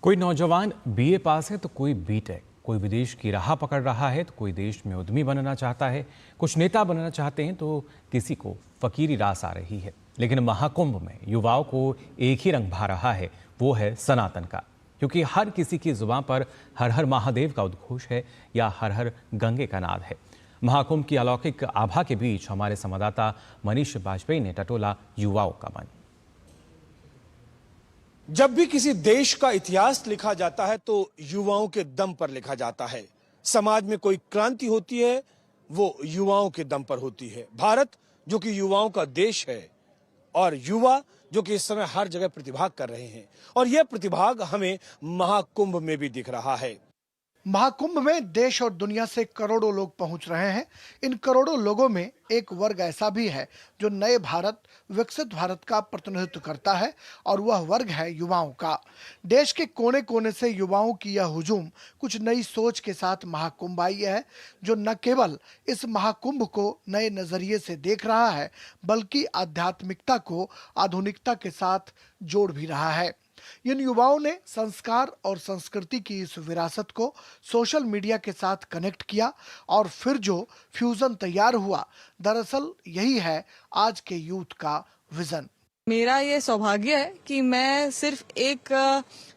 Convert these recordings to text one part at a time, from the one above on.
कोई नौजवान बीए पास है तो कोई बीटेक, कोई विदेश की राह पकड़ रहा है तो कोई देश में उद्यमी बनना चाहता है, कुछ नेता बनना चाहते हैं तो किसी को फकीरी रास आ रही है। लेकिन महाकुंभ में युवाओं को एक ही रंग भा रहा है, वो है सनातन का। क्योंकि हर किसी की जुबान पर हर हर महादेव का उद्घोष है या हर हर गंगे का नाद है। महाकुंभ की अलौकिक आभा के बीच हमारे संवाददाता मनीष बाजपेयी ने टटोला युवाओं का मन। जब भी किसी देश का इतिहास लिखा जाता है तो युवाओं के दम पर लिखा जाता है। समाज में कोई क्रांति होती है वो युवाओं के दम पर होती है। भारत जो कि युवाओं का देश है और युवा जो कि इस समय हर जगह प्रतिभाग कर रहे हैं, और यह प्रतिभाग हमें महाकुंभ में भी दिख रहा है। महाकुंभ में देश और दुनिया से करोड़ों लोग पहुंच रहे हैं। इन करोड़ों लोगों में एक वर्ग ऐसा भी है जो नए भारत, विकसित भारत का प्रतिनिधित्व करता है, और वह वर्ग है युवाओं का। देश के कोने कोने से युवाओं की यह हुजूम कुछ नई सोच के साथ महाकुंभ आई है, जो न केवल इस महाकुंभ को नए नजरिए से देख रहा है, बल्कि आध्यात्मिकता को आधुनिकता के साथ जोड़ भी रहा है। इन युवाओं ने संस्कार और संस्कृति की इस विरासत को सोशल मीडिया के साथ कनेक्ट किया, और फिर जो फ्यूजन तैयार हुआ, दरअसल यही है आज के यूथ का विजन। मेरा ये सौभाग्य है कि मैं सिर्फ एक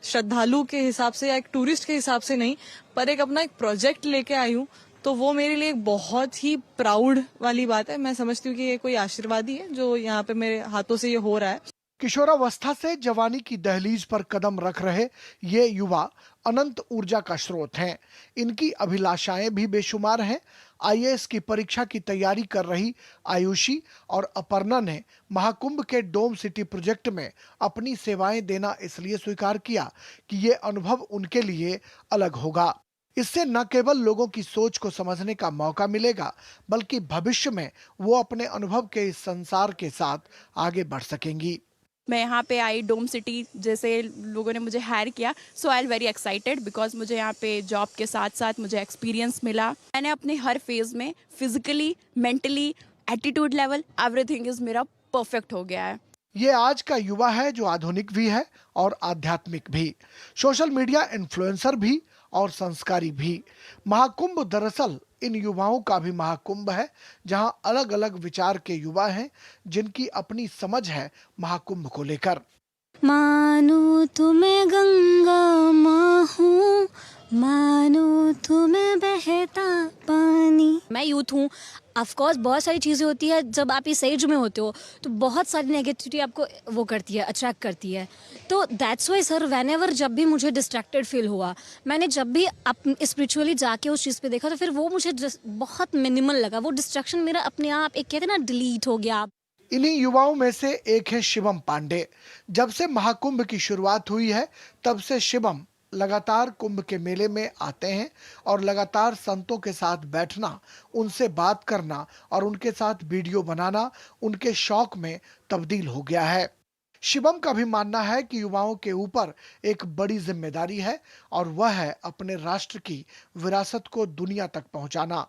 श्रद्धालु के हिसाब से या एक टूरिस्ट के हिसाब से नहीं, पर एक अपना एक प्रोजेक्ट लेके आई हूँ। तो वो मेरे लिए एक बहुत ही प्राउड वाली बात है। मैं समझती हूँ कि ये कोई आशीर्वाद ही है जो यहाँ पे मेरे हाथों से ये हो रहा है। किशोरावस्था से जवानी की दहलीज पर कदम रख रहे ये युवा अनंत ऊर्जा का स्रोत हैं। इनकी अभिलाषाएं भी बेशुमार हैं। आईएएस की परीक्षा की तैयारी कर रही आयुषी और अपर्णा ने महाकुंभ के डोम सिटी प्रोजेक्ट में अपनी सेवाएं देना इसलिए स्वीकार किया कि ये अनुभव उनके लिए अलग होगा। इससे न केवल लोगों की सोच को समझने का मौका मिलेगा, बल्कि भविष्य में वो अपने अनुभव के इस संसार के साथ आगे बढ़ सकेंगी। मैं यहाँ पे आई, डोम सिटी जैसे लोगों ने मुझे हायर किया, so I am very excited because मुझे यहाँ पे जॉब के साथ साथ मुझे एक्सपीरियंस मिला। मैंने अपने हर फेज में physically, mentally, attitude level, everything is मेरा परफेक्ट हो गया है। ये आज का युवा है जो आधुनिक भी है और आध्यात्मिक भी, सोशल मीडिया इन्फ्लुएंसर भी और संस्कारी भी। महाकुंभ दरअसल इन युवाओं का भी महाकुंभ है, जहां अलग अलग विचार के युवा हैं, जिनकी अपनी समझ है महाकुंभ को लेकर। मानो तुम्हें गंगा माँ हूँ, मानो तुम्हें बहता पानी। मैं यूथ हूँ, ऑफ कोर्स बहुत सारी चीज़ें होती है। जब आप इस एज में होते हो तो बहुत सारी नेगेटिविटी आपको वो करती है, अट्रैक्ट करती है। तो दैट्स वाई सर, व्हेनेवर जब भी मुझे डिस्ट्रैक्टेड फील हुआ, मैंने जब भी स्पिरिचुअली जाके उस चीज़ पे देखा, तो फिर वो मुझे बहुत मिनिमल लगा। वो डिस्ट्रैक्शन मेरा अपने आप, एक कहते हैं ना, डिलीट हो गया। इन्हीं युवाओं में से एक है शिवम पांडे। जब से महाकुंभ की शुरुआत हुई है, तब से शिवम लगातार कुंभ के मेले में आते हैं, और लगातार संतों के साथ बैठना, उनसे बात करना और उनके साथ वीडियो बनाना उनके शौक में तब्दील हो गया है। शिवम का भी मानना है कि युवाओं के ऊपर एक बड़ी जिम्मेदारी है, और वह है अपने राष्ट्र की विरासत को दुनिया तक पहुंचाना।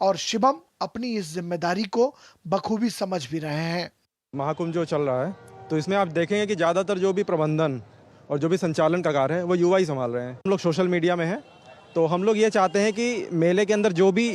और शिवम अपनी इस जिम्मेदारी को बखूबी समझ भी रहे हैं। महाकुंभ जो चल रहा है, तो इसमें आप देखेंगे कि ज़्यादातर जो भी प्रबंधन और जो भी संचालन का कार्य है वो युवा ही संभाल रहे हैं। हम लोग सोशल मीडिया में हैं, तो हम लोग ये चाहते हैं कि मेले के अंदर जो भी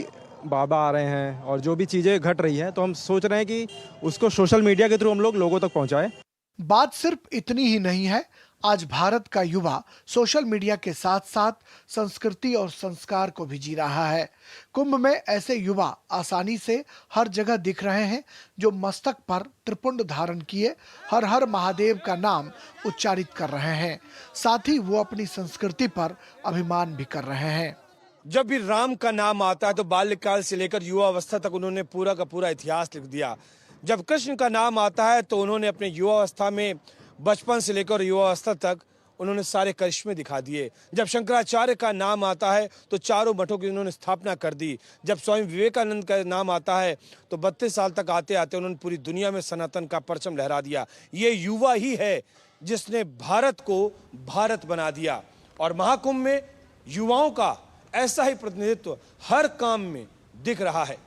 बाबा आ रहे हैं और जो भी चीज़ें घट रही हैं, तो हम सोच रहे हैं कि उसको सोशल मीडिया के थ्रू हम लोग लोगों तक पहुँचाएं। बात सिर्फ इतनी ही नहीं है। आज भारत का युवा सोशल मीडिया के साथ साथ संस्कृति और संस्कार को भी जी रहा है। कुंभ में ऐसे युवा आसानी से हर जगह दिख रहे हैं, जो मस्तक पर त्रिपुंड धारण किए हर हर महादेव का नाम उच्चारित कर रहे हैं। साथ ही वो अपनी संस्कृति पर अभिमान भी कर रहे हैं। जब भी राम का नाम आता है तो बाल्यकाल से लेकर युवा अवस्था तक उन्होंने पूरा का पूरा इतिहास लिख दिया। जब कृष्ण का नाम आता है तो उन्होंने अपने युवा अवस्था में, बचपन से लेकर युवा अवस्था तक उन्होंने सारे करिश्मे दिखा दिए। जब शंकराचार्य का नाम आता है तो चारों मठों की उन्होंने स्थापना कर दी। जब स्वामी विवेकानंद का नाम आता है तो 32 साल तक आते आते उन्होंने पूरी दुनिया में सनातन का परचम लहरा दिया। ये युवा ही है जिसने भारत को भारत बना दिया, और महाकुंभ में युवाओं का ऐसा ही प्रतिनिधित्व हर काम में दिख रहा है।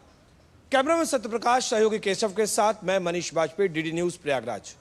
कैमरामैन सत्यप्रकाश, सहयोगी केशव के साथ मैं मनीष बाजपेयी, डीडी न्यूज, प्रयागराज।